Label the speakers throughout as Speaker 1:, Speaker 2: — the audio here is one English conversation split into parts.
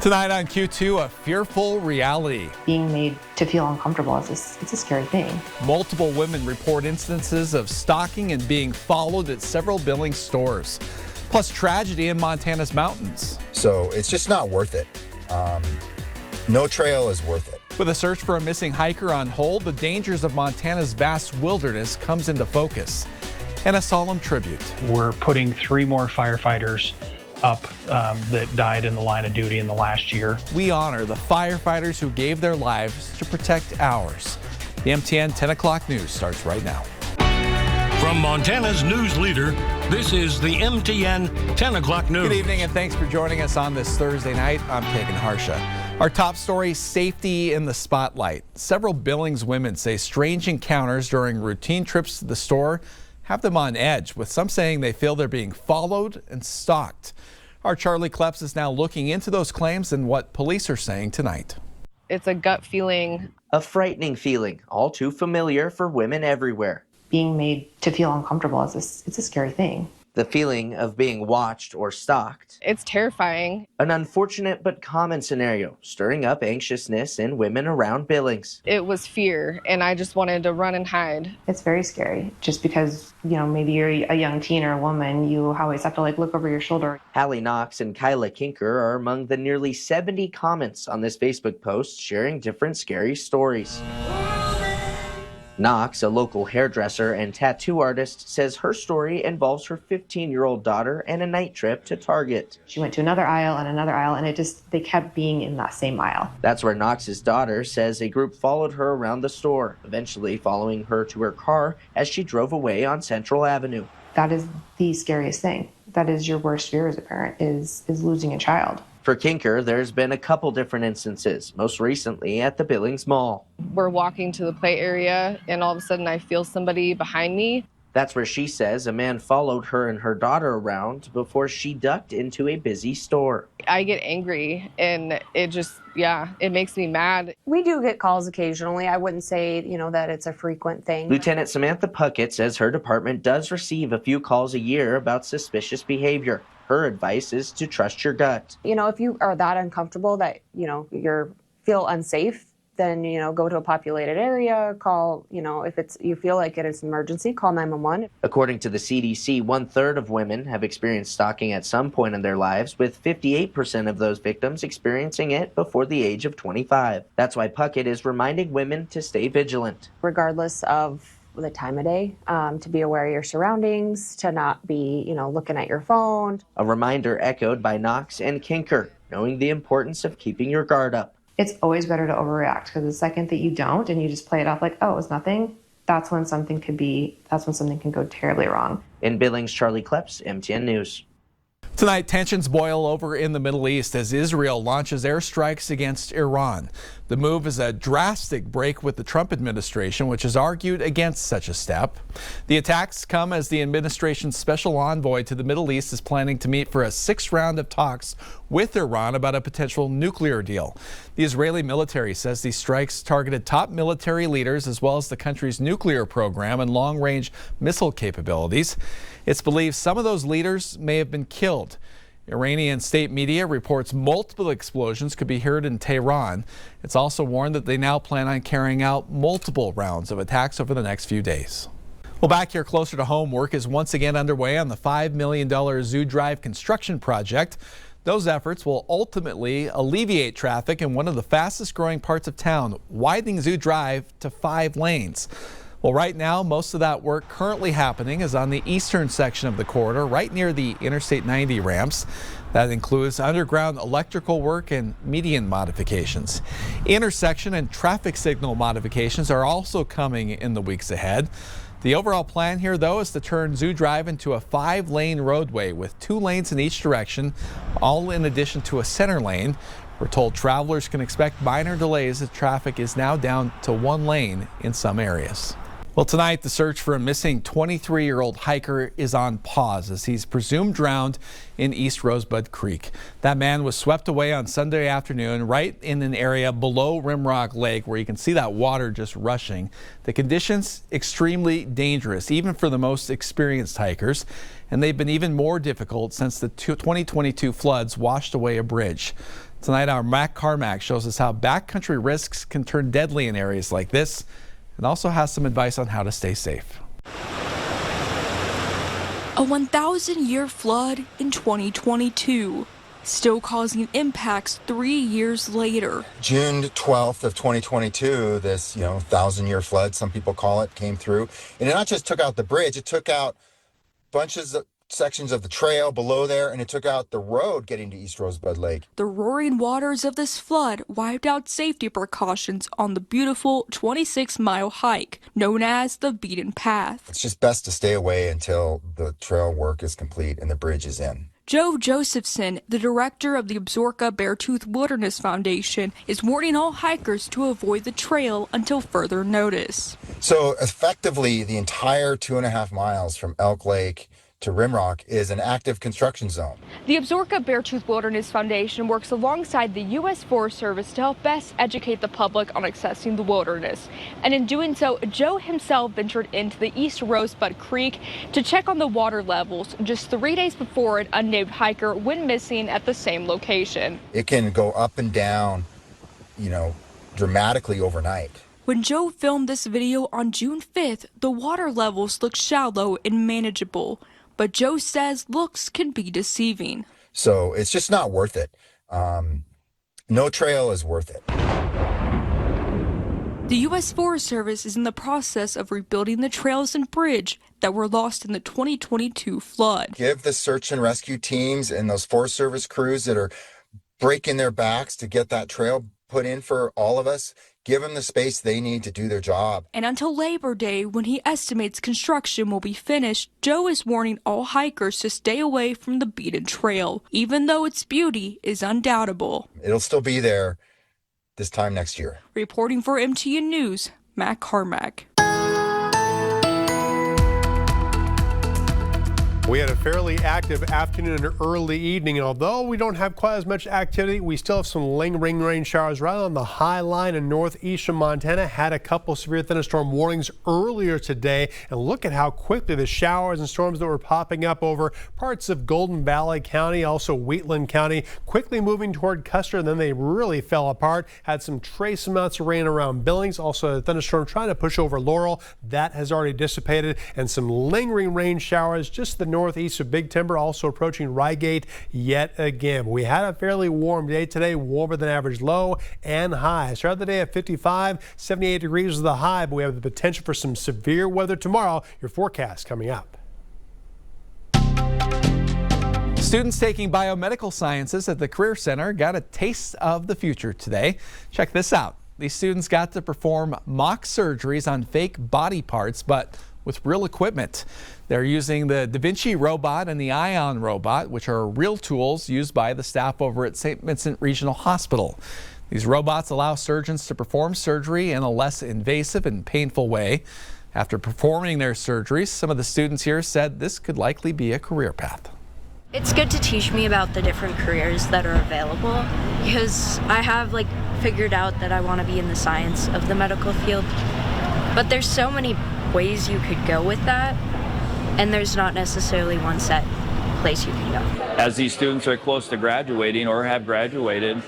Speaker 1: Tonight on Q2, a fearful reality.
Speaker 2: Being made to feel uncomfortable it's a scary thing.
Speaker 1: Multiple women report instances of stalking and being followed at several Billings stores. Plus tragedy in Montana's mountains.
Speaker 3: So it's just not worth it. No trail is worth it.
Speaker 1: With a search for a missing hiker on hold, the dangers of Montana's vast wilderness comes into focus. And a solemn tribute.
Speaker 4: We're putting 3 more firefighters up that died in the line of duty in the last year.
Speaker 1: We honor the firefighters who gave their lives to protect ours. The MTN 10 o'clock news starts right now.
Speaker 5: From Montana's news leader, this is the MTN 10 o'clock news.
Speaker 1: Good evening and thanks for joining us on this Thursday night. I'm Keagan Harsha. Our top story, safety in the spotlight. Several Billings women say strange encounters during routine trips to the store have them on edge, with some saying they feel they're being followed and stalked. Our Charlie Kleps is now looking into those claims and what police are saying tonight.
Speaker 6: It's a gut feeling.
Speaker 7: A frightening feeling, all too familiar for women everywhere.
Speaker 2: Being made to feel uncomfortable it's a scary thing.
Speaker 7: The feeling of being watched or stalked.
Speaker 6: It's terrifying.
Speaker 7: An unfortunate but common scenario, stirring up anxiousness in women around Billings.
Speaker 6: It was fear, and I just wanted to run and hide.
Speaker 2: It's very scary. Just because, maybe you're a young teen or a woman, you always have to look over your shoulder.
Speaker 7: Hallie Knox and Kyla Kinker are among the nearly 70 comments on this Facebook post sharing different scary stories. Knox, a local hairdresser and tattoo artist, says her story involves her 15-year-old daughter and a night trip to Target.
Speaker 2: She went to another aisle, and they kept being in that same aisle.
Speaker 7: That's where Knox's daughter says a group followed her around the store, eventually following her to her car as she drove away on Central Avenue.
Speaker 2: That is the scariest thing. That is your worst fear as a parent, is losing a child.
Speaker 7: For Kinker, there's been a couple different instances, most recently at the Billings Mall.
Speaker 6: We're walking to the play area, and all of a sudden I feel somebody behind me.
Speaker 7: That's where she says a man followed her and her daughter around before she ducked into a busy store.
Speaker 6: I get angry, and it makes me mad.
Speaker 8: We do get calls occasionally. I wouldn't say, that it's a frequent thing.
Speaker 7: Lieutenant Samantha Puckett says her department does receive a few calls a year about suspicious behavior. Her advice is to trust your gut.
Speaker 8: If you are that uncomfortable that, you feel unsafe, then, go to a populated area, call, if you feel like it is an emergency, call 911.
Speaker 7: According to the CDC, 1/3 of women have experienced stalking at some point in their lives, with 58% of those victims experiencing it before the age of 25. That's why Puckett is reminding women to stay vigilant.
Speaker 8: Regardless of the time of day, to be aware of your surroundings, to not be, looking at your phone.
Speaker 7: A reminder echoed by Knox and Kinker, knowing the importance of keeping your guard up.
Speaker 2: It's always better to overreact, because the second that you don't and you just play it off like, oh, it's nothing, that's when something can go terribly wrong.
Speaker 7: In Billings, Charlie Kleps, MTN News.
Speaker 1: Tonight, tensions boil over in the Middle East as Israel launches airstrikes against Iran. The move is a drastic break with the Trump administration, which has argued against such a step. The attacks come as the administration's special envoy to the Middle East is planning to meet for a 6th round of talks with Iran about a potential nuclear deal. The Israeli military says these strikes targeted top military leaders as well as the country's nuclear program and long-range missile capabilities. It's believed some of those leaders may have been killed. Iranian state media reports multiple explosions could be heard in Tehran. It's also warned that they now plan on carrying out multiple rounds of attacks over the next few days. Well, back here closer to home, work is once again underway on the $5 million Zoo Drive construction project. Those efforts will ultimately alleviate traffic in one of the fastest growing parts of town, widening Zoo Drive to 5 lanes. Well, right now, most of that work currently happening is on the eastern section of the corridor, right near the Interstate 90 ramps. That includes underground electrical work and median modifications. Intersection and traffic signal modifications are also coming in the weeks ahead. The overall plan here, though, is to turn Zoo Drive into a 5-lane roadway with 2 lanes in each direction, all in addition to a center lane. We're told travelers can expect minor delays as traffic is now down to 1 lane in some areas. Well, tonight, the search for a missing 23-year-old hiker is on pause as he's presumed drowned in East Rosebud Creek. That man was swept away on Sunday afternoon right in an area below Rimrock Lake where you can see that water just rushing. The conditions extremely dangerous, even for the most experienced hikers, and they've been even more difficult since the 2022 floods washed away a bridge. Tonight, our Matt Carmack shows us how backcountry risks can turn deadly in areas like this, and also has some advice on how to stay safe.
Speaker 9: A 1,000-year flood in 2022, still causing impacts 3 years later.
Speaker 3: June 12th of 2022, this 1,000-year flood, some people call it, came through, and it not just took out the bridge, it took out bunches of sections of the trail below there, and it took out the road getting to East Rosebud Lake.
Speaker 9: The roaring waters of this flood wiped out safety precautions on the beautiful 26-mile hike known as the Beaten Path.
Speaker 3: It's just best to stay away until the trail work is complete and the bridge is in.
Speaker 9: Joe Josephson, the director of the Absaroka Beartooth Wilderness Foundation, is warning all hikers to avoid the trail until further notice.
Speaker 3: So effectively, the entire 2.5 miles from Elk Lake to Rimrock is an active construction zone.
Speaker 9: The Absaroka Beartooth Wilderness Foundation works alongside the U.S. Forest Service to help best educate the public on accessing the wilderness. And in doing so, Joe himself ventured into the East Rosebud Creek to check on the water levels just 3 days before an unnamed hiker went missing at the same location.
Speaker 3: It can go up and down, dramatically overnight.
Speaker 9: When Joe filmed this video on June 5th, the water levels looked shallow and manageable. But Joe says looks can be deceiving.
Speaker 3: So it's just not worth it. No trail is worth it.
Speaker 9: The U.S. Forest Service is in the process of rebuilding the trails and bridge that were lost in the 2022 flood.
Speaker 3: Give the search and rescue teams and those Forest Service crews that are breaking their backs to get that trail put in for all of us, give them the space they need to do their job.
Speaker 9: And until Labor Day, when he estimates construction will be finished, Joe is warning all hikers to stay away from the beaten trail, even though its beauty is undoubtable.
Speaker 3: It'll still be there this time next year.
Speaker 9: Reporting for MTN News, Matt Carmack.
Speaker 10: We had a fairly active afternoon and early evening, and although we don't have quite as much activity, we still have some lingering rain showers right on the high line in northeastern Montana. Had a couple severe thunderstorm warnings earlier today, and look at how quickly the showers and storms that were popping up over parts of Golden Valley County, also Wheatland County, quickly moving toward Custer, and then they really fell apart. Had some trace amounts of rain around Billings, also a thunderstorm trying to push over Laurel. That has already dissipated, and some lingering rain showers just the northeast of Big Timber, also approaching Rygate yet again. We had a fairly warm day today, warmer than average low and high. Started the day at 55, 78 degrees was the high, but we have the potential for some severe weather tomorrow. Your forecast coming up.
Speaker 1: Students taking biomedical sciences at the Career Center got a taste of the future today. Check this out. These students got to perform mock surgeries on fake body parts, but with real equipment. They're using the Da Vinci robot and the Ion robot, which are real tools used by the staff over at St. Vincent Regional Hospital. These robots allow surgeons to perform surgery in a less invasive and painful way. After performing their surgeries, some of the students here said this could likely be a career path.
Speaker 11: It's good to teach me about the different careers that are available, because I have figured out that I want to be in the science of the medical field. But there's so many ways you could go with that, and there's not necessarily one set place you can go.
Speaker 12: As these students are close to graduating or have graduated,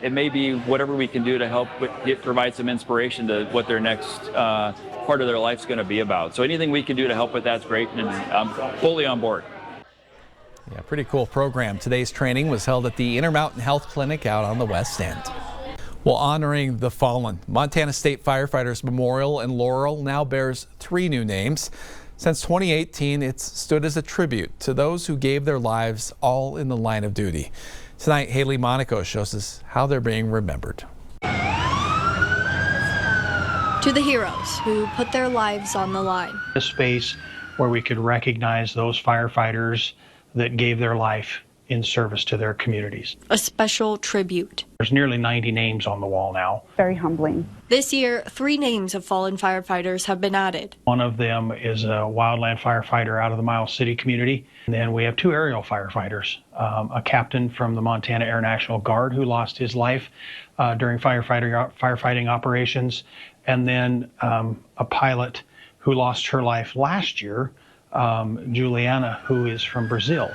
Speaker 12: it may be whatever we can do to help provide some inspiration to what their next part of their life's going to be about. So anything we can do to help with that's great, and I'm fully on board.
Speaker 1: Yeah, pretty cool program. Today's training was held at the Intermountain Health Clinic out on the West End. Well, honoring the fallen, Montana State Firefighters Memorial in Laurel now bears 3 new names. Since 2018, it's stood as a tribute to those who gave their lives all in the line of duty. Tonight, Haley Monaco shows us how they're being remembered.
Speaker 13: To the heroes who put their lives on the line.
Speaker 4: A space where we could recognize those firefighters that gave their life in service to their communities.
Speaker 13: A special tribute.
Speaker 4: There's nearly 90 names on the wall now.
Speaker 8: Very humbling.
Speaker 13: This year, 3 names of fallen firefighters have been added.
Speaker 4: One of them is a wildland firefighter out of the Miles City community. And then we have 2 aerial firefighters, a captain from the Montana Air National Guard who lost his life during firefighting operations, and then a pilot who lost her life last year, Juliana, who is from Brazil.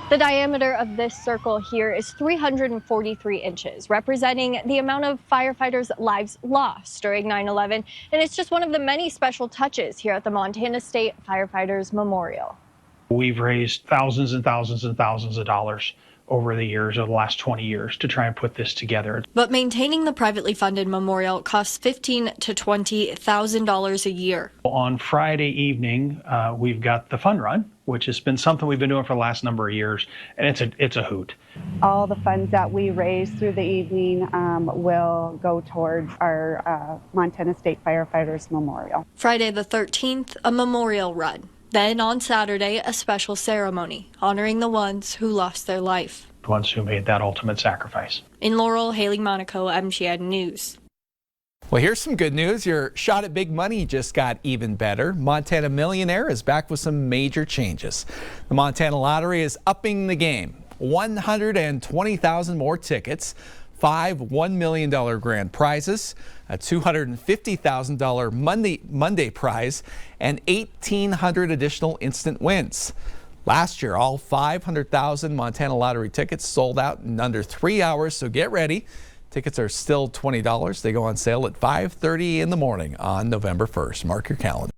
Speaker 13: The diameter of this circle here is 343 inches, representing the amount of firefighters' lives lost during 9/11, and it's just one of the many special touches here at the Montana State Firefighters Memorial.
Speaker 4: We've raised thousands and thousands and thousands of dollars over the years, over the last 20 years, to try and put this together.
Speaker 13: But maintaining the privately funded memorial costs $15,000 to $20,000 a year.
Speaker 4: On Friday evening, we've got the fun run, which has been something we've been doing for the last number of years, and it's a hoot.
Speaker 14: All the funds that we raise through the evening will go towards our Montana State Firefighters Memorial.
Speaker 13: Friday the 13th, a memorial run. Then on Saturday, a special ceremony honoring the ones who lost their life.
Speaker 4: The ones who made that ultimate sacrifice.
Speaker 13: In Laurel, Haley Monaco, MTN News.
Speaker 1: Well, here's some good news. Your shot at big money just got even better. Montana Millionaire is back with some major changes. The Montana Lottery is upping the game. 120,000 more tickets, 5 $1 million grand prizes, a $250,000 Monday prize, and 1,800 additional instant wins. Last year, all 500,000 Montana Lottery tickets sold out in under 3 hours, so get ready. Tickets are still $20. They go on sale at 5:30 in the morning on November 1st. Mark your calendar.